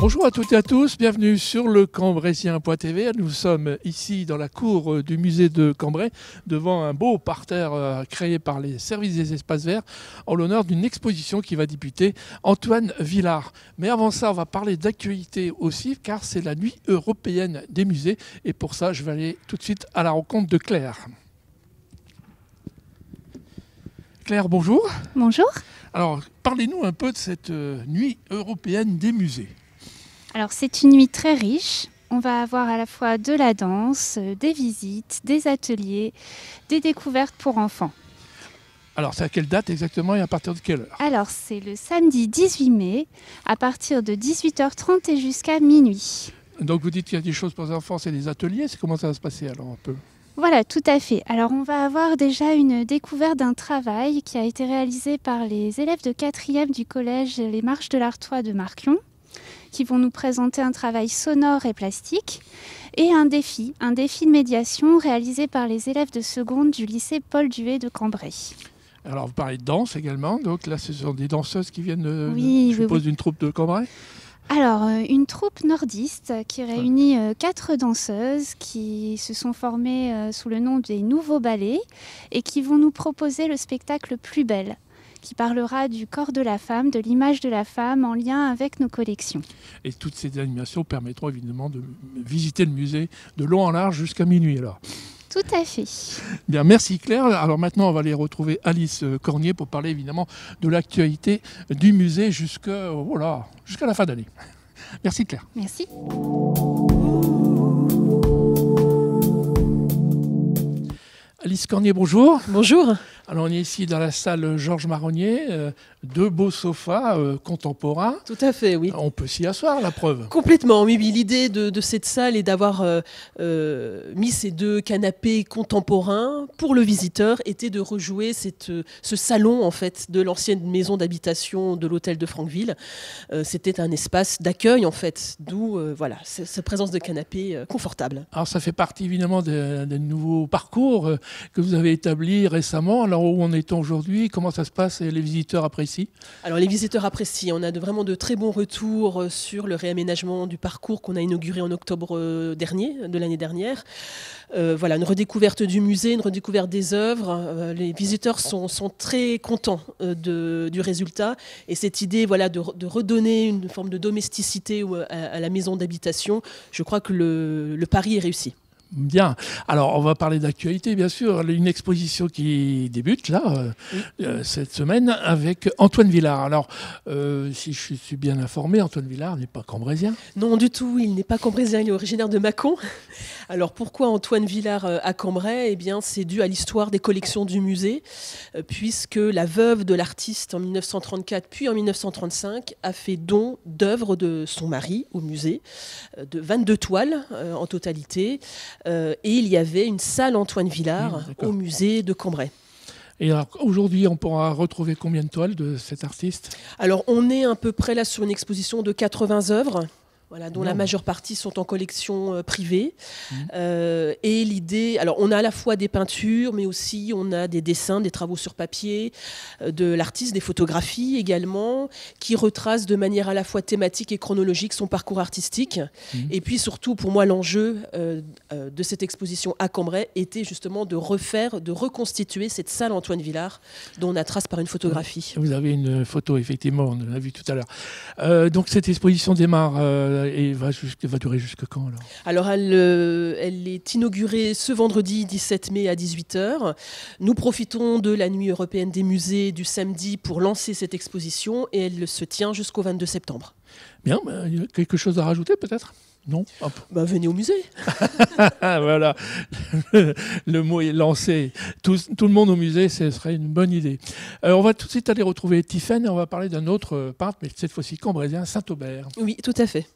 Bonjour à toutes et à tous, bienvenue sur le Cambraisien.tv. Nous sommes ici dans la cour du musée de Cambrai, devant un beau parterre créé par les services des espaces verts, en l'honneur d'une exposition qui va débuter Antoine Villard. Mais avant ça, on va parler d'actualité aussi, car c'est la nuit européenne des musées. Et pour ça, je vais aller tout de suite à la rencontre de Claire. Claire, bonjour. Bonjour. Alors, parlez-nous un peu de cette nuit européenne des musées. Alors, c'est une nuit très riche. On va avoir à la fois de la danse, des visites, des ateliers, des découvertes pour enfants. Alors, c'est à quelle date exactement et à partir de quelle heure? Alors, c'est le samedi 18 mai, à partir de 18h30 et jusqu'à minuit. Donc, vous dites qu'il y a des choses pour les enfants, c'est des ateliers. C'est comment ça va se passer alors un peu? Voilà, tout à fait. Alors, on va avoir déjà une découverte d'un travail qui a été réalisé par les élèves de 4e du collège Les Marches de l'Artois de Marquion, qui vont nous présenter un travail sonore et plastique, et un défi de médiation réalisé par les élèves de seconde du lycée Paul Duet de Cambrai. Alors, vous parlez de danse également. Donc là, ce sont des danseuses qui viennent, Oui, je suppose, d'une troupe de Cambrai. Alors, une troupe nordiste qui réunit 4 danseuses qui se sont formées sous le nom des Nouveaux Ballets et qui vont nous proposer le spectacle Plus belle, qui parlera du corps de la femme, de l'image de la femme en lien avec nos collections. Et toutes ces animations permettront évidemment de visiter le musée de long en large jusqu'à minuit alors. Tout à fait. Bien, merci Claire. Alors maintenant, on va aller retrouver Alice Cornier pour parler évidemment de l'actualité du musée jusqu'à la fin d'année. Merci Claire. Merci. Alice Cornier, bonjour. Bonjour. Alors on est ici dans la salle Georges Marronnier, deux beaux sofas contemporains. Tout à fait, oui. On peut s'y asseoir, la preuve. Complètement, oui. L'idée de cette salle est d'avoir mis ces deux canapés contemporains pour le visiteur, était de rejouer ce salon en fait de l'ancienne maison d'habitation de l'hôtel de Franqueville. C'était un espace d'accueil en fait, d'où cette présence de canapés confortables. Alors ça fait partie évidemment des nouveaux parcours que vous avez établis récemment. Alors où en est-on aujourd'hui? Comment ça se passe et les visiteurs apprécient? Alors les visiteurs apprécient. On a vraiment de très bons retours sur le réaménagement du parcours qu'on a inauguré en octobre dernier, de l'année dernière. Une redécouverte du musée, une redécouverte des œuvres. Les visiteurs sont très contents du résultat. Et cette idée de redonner une forme de domesticité à la maison d'habitation, je crois que le pari est réussi. Bien. Alors, on va parler d'actualité, bien sûr. Une exposition qui débute, là, cette semaine, avec Antoine Villard. Alors, si je suis bien informé, Antoine Villard n'est pas cambraisien. Non, du tout. Il n'est pas cambraisien. Il est originaire de Mâcon. Alors, pourquoi Antoine Villard à Cambrai? Eh bien, c'est dû à l'histoire des collections du musée, puisque la veuve de l'artiste, en 1934 puis en 1935, a fait don d'œuvres de son mari au musée, de 22 toiles en totalité. Et il y avait une salle Antoine Villard au musée de Cambrai. Et alors, aujourd'hui, on pourra retrouver combien de toiles de cet artiste? Alors, on est à peu près là sur une exposition de 80 œuvres. Dont la majeure partie sont en collection privée. Et l'idée, alors on a à la fois des peintures, mais aussi on a des dessins, des travaux sur papier de l'artiste, des photographies également, qui retracent de manière à la fois thématique et chronologique son parcours artistique. Et puis surtout, pour moi, l'enjeu de cette exposition à Cambrai était justement de reconstituer cette salle Antoine Villard, dont on a trace par une photographie. Vous avez une photo, effectivement, on l'a vu tout à l'heure. Donc cette exposition démarre et va durer jusque quand alors? Elle est inaugurée ce vendredi 17 mai à 18h. Nous profitons de la nuit européenne des musées du samedi pour lancer cette exposition et elle se tient jusqu'au 22 septembre. Bien, il y a quelque chose à rajouter peut-être? Non? Venez au musée. Voilà, le mot est lancé. Tout le monde au musée, ce serait une bonne idée. On va tout de suite aller retrouver Tiffaine et on va parler d'un autre peintre, mais cette fois-ci cambraisien, Saint-Aubert. Oui, tout à fait.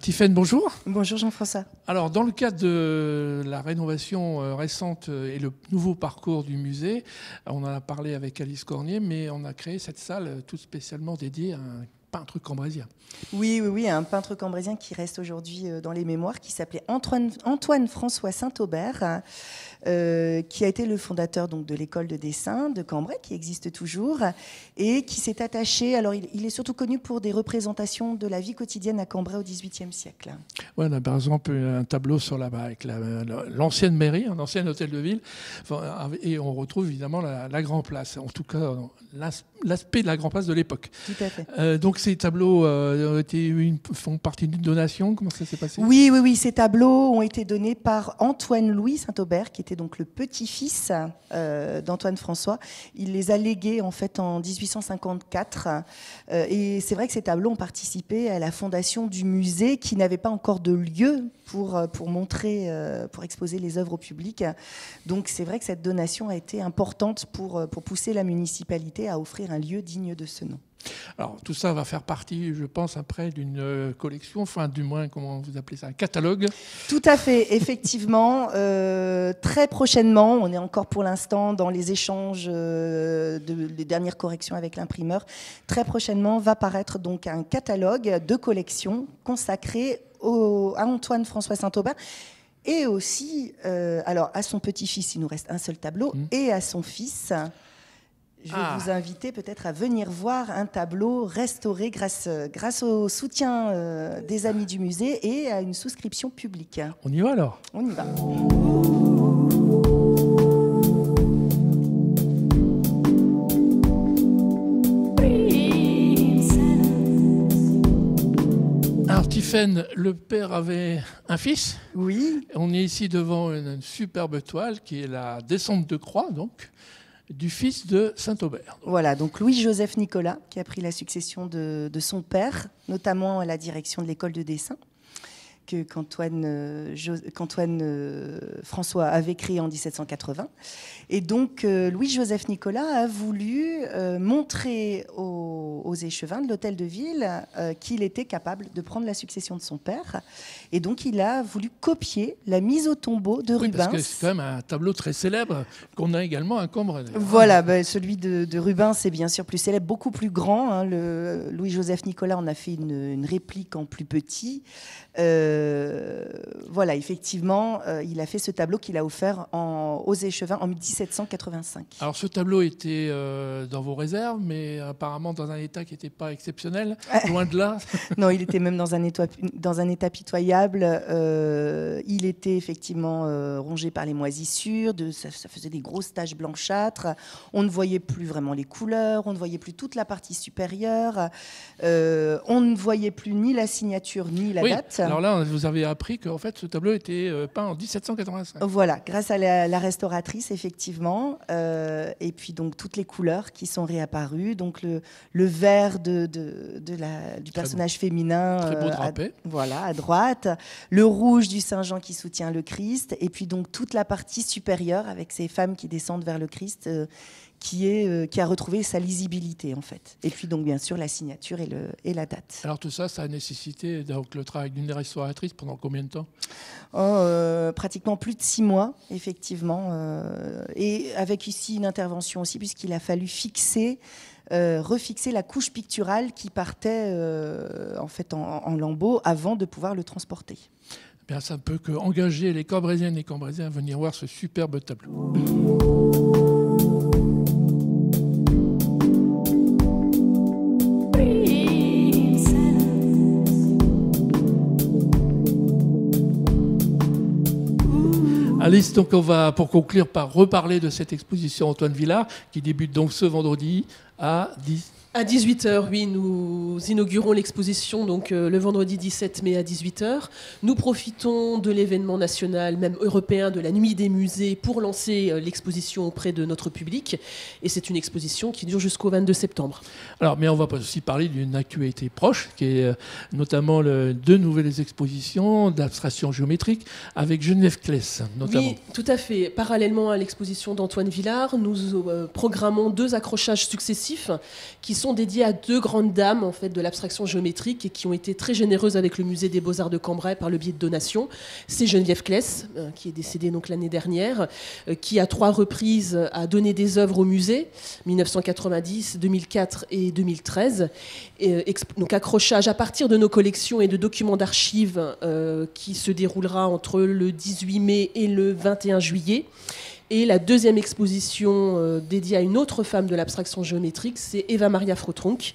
Tiffaine, bonjour. Bonjour Jean-François. Alors, dans le cadre de la rénovation récente et le nouveau parcours du musée, on en a parlé avec Alice Cornier, mais on a créé cette salle tout spécialement dédiée à un peintre cambrésien. Oui, un peintre cambrésien qui reste aujourd'hui dans les mémoires, qui s'appelait Antoine-François Saint-Aubert, qui a été le fondateur donc, de l'école de dessin de Cambrai, qui existe toujours, et qui s'est attaché, alors il est surtout connu pour des représentations de la vie quotidienne à Cambrai au XVIIIe siècle. Ouais, on a par exemple un tableau avec l'ancienne mairie, un ancien hôtel de ville, et on retrouve évidemment la Grand Place, en tout cas l'aspect de la Grand Place de l'époque. Tout à fait. Donc ces tableaux font partie d'une donation, comment ça s'est passé ? Oui, ces tableaux ont été donnés par Antoine-Louis Saint-Aubert, qui était donc le petit-fils d'Antoine François. Il les a légués en fait en 1854, et c'est vrai que ces tableaux ont participé à la fondation du musée qui n'avait pas encore de lieu pour montrer, pour exposer les œuvres au public. Donc c'est vrai que cette donation a été importante pour pousser la municipalité à offrir un lieu digne de ce nom. Alors tout ça va faire partie, je pense, après d'une collection, enfin du moins, comment vous appelez ça, un catalogue ? Tout à fait, effectivement. Très prochainement, on est encore pour l'instant dans les échanges des dernières corrections avec l'imprimeur. Très prochainement va paraître donc un catalogue de collection consacré à Antoine-François Saint-Aubert. Et aussi, alors à son petit-fils, il nous reste un seul tableau, et à son fils. Je vais vous inviter peut-être à venir voir un tableau restauré grâce au soutien des amis du musée et à une souscription publique. On y va alors ? On y va. Alors Tiphaine, le père avait un fils. Oui. On est ici devant une superbe toile qui est la descente de croix, donc, du fils de Saint-Aubert. Voilà, donc Louis-Joseph Nicolas, qui a pris la succession de son père, notamment à la direction de l'école de dessin, qu'Antoine François avait créé en 1780. Et donc, Louis-Joseph Nicolas a voulu montrer aux échevins de l'hôtel de ville qu'il était capable de prendre la succession de son père. Et donc, il a voulu copier la mise au tombeau de Rubens. Parce que c'est quand même un tableau très célèbre qu'on a également à Cambrai. Voilà, celui de Rubens est bien sûr plus célèbre, beaucoup plus grand. Hein. Louis-Joseph Nicolas en a fait une réplique en plus petit. Voilà, effectivement, il a fait ce tableau qu'il a offert aux échevins en 1785. Alors ce tableau était dans vos réserves, mais apparemment dans un état qui n'était pas exceptionnel, loin de là. Non, il était même dans un état pitoyable. Il était effectivement rongé par les moisissures, ça faisait des grosses taches blanchâtres. On ne voyait plus vraiment les couleurs, on ne voyait plus toute la partie supérieure, on ne voyait plus ni la signature ni la date. Alors là, vous avez appris qu'en fait, ce tableau était peint en 1785. Voilà, grâce à la restauratrice, effectivement. Et puis, donc, toutes les couleurs qui sont réapparues. Donc, le vert du personnage féminin. Très beau drapé. À droite. Le rouge du Saint-Jean qui soutient le Christ. Et puis, donc, toute la partie supérieure avec ces femmes qui descendent vers le Christ. Qui a retrouvé sa lisibilité en fait. Et puis donc bien sûr la signature et la date. Alors tout ça, ça a nécessité donc, le travail d'une restauratrice pendant combien de temps ? Pratiquement plus de 6 mois, effectivement. Et avec ici une intervention aussi, puisqu'il a fallu refixer la couche picturale qui partait en fait en lambeaux avant de pouvoir le transporter. Bien, ça ne peut qu'engager les Cambrésiennes et Cambrésiens à venir voir ce superbe tableau. Alice, donc on va pour conclure par reparler de cette exposition Antoine Villard qui débute donc ce vendredi à 18h, oui, nous inaugurons l'exposition donc le vendredi 17 mai à 18h. Nous profitons de l'événement national, même européen, de la Nuit des musées pour lancer l'exposition auprès de notre public. Et c'est une exposition qui dure jusqu'au 22 septembre. Alors, mais on va aussi parler d'une actualité proche, qui est notamment 2 nouvelles expositions d'abstraction géométrique avec Geneviève Kless, notamment. Oui, tout à fait. Parallèlement à l'exposition d'Antoine Villard, nous programmons 2 accrochages successifs collectifs qui sont dédiés à 2 grandes dames en fait, de l'abstraction géométrique et qui ont été très généreuses avec le musée des Beaux-Arts de Cambrai par le biais de donations. C'est Geneviève Kless, qui est décédée donc l'année dernière, qui à 3 reprises a donné des œuvres au musée, 1990, 2004 et 2013. Donc accrochage à partir de nos collections et de documents d'archives qui se déroulera entre le 18 mai et le 21 juillet. Et la deuxième exposition dédiée à une autre femme de l'abstraction géométrique, c'est Eva Maria Frottronck.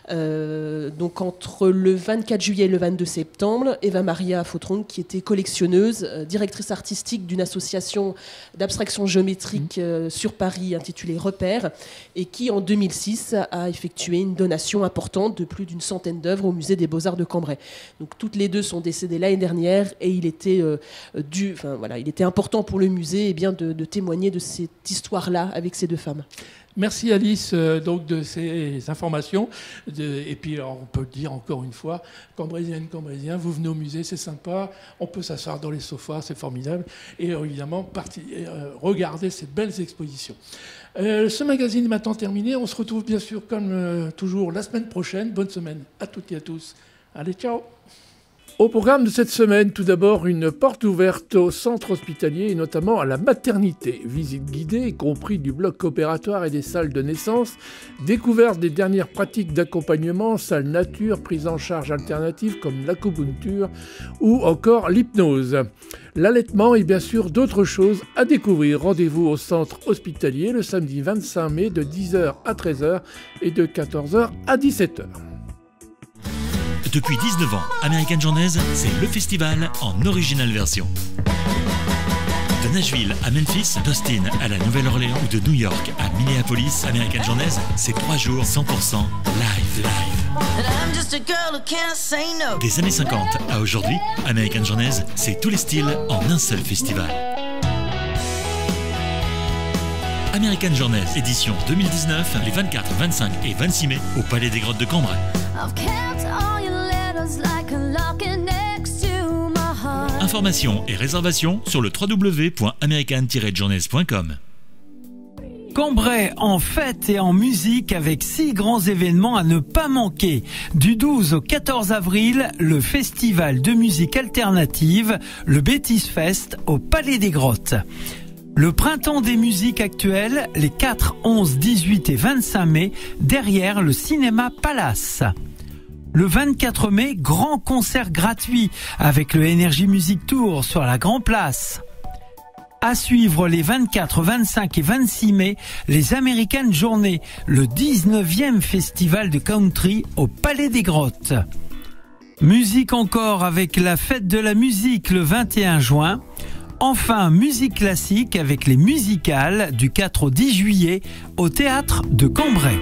Donc entre le 24 juillet et le 22 septembre, Eva Maria Frottronck, qui était collectionneuse, directrice artistique d'une association d'abstraction géométrique sur Paris intitulée Repères, et qui en 2006 a effectué une donation importante de plus d'une centaine d'œuvres au musée des Beaux-Arts de Cambrai. Donc toutes les deux sont décédées l'année dernière et il était il était important pour le musée de témoigner de cette histoire-là avec ces 2 femmes. Merci Alice donc de ces informations. Et puis alors, on peut dire encore une fois, Cambrésiennes, Cambrésiens, vous venez au musée, c'est sympa, on peut s'asseoir dans les sofas, c'est formidable. Et évidemment, regardez ces belles expositions. Ce magazine est maintenant terminé. On se retrouve bien sûr comme toujours la semaine prochaine. Bonne semaine à toutes et à tous. Allez, ciao. Au programme de cette semaine, tout d'abord, une porte ouverte au centre hospitalier et notamment à la maternité. Visite guidée, y compris du bloc opératoire et des salles de naissance, découverte des dernières pratiques d'accompagnement, salles nature, prise en charge alternative comme l'acupuncture ou encore l'hypnose. L'allaitement et bien sûr d'autres choses à découvrir. Rendez-vous au centre hospitalier le samedi 25 mai de 10h à 13h et de 14h à 17h. Depuis 19 ans, American Journeys, c'est le festival en original version. De Nashville à Memphis, d'Austin à la Nouvelle-Orléans ou de New York à Minneapolis, American Journeys, c'est 3 jours 100% live. Des années 50 à aujourd'hui, American Journeys, c'est tous les styles en un seul festival. American Journeys, édition 2019, les 24, 25 et 26 mai au Palais des Grottes de Cambrai. Informations et réservations sur le www.american-journeys.com. Cambrai en fête et en musique avec 6 grands événements à ne pas manquer. Du 12 au 14 avril, le festival de musique alternative, le Bêtise Fest au Palais des Grottes. Le printemps des musiques actuelles, les 4, 11, 18 et 25 mai, derrière le cinéma Palace. Le 24 mai, grand concert gratuit avec le Energy Music Tour sur la Grand Place. À suivre les 24, 25 et 26 mai, les American Journeys, le 19e festival de country au Palais des Grottes. Musique encore avec la fête de la musique le 21 juin. Enfin, musique classique avec les musicales du 4 au 10 juillet au théâtre de Cambrai.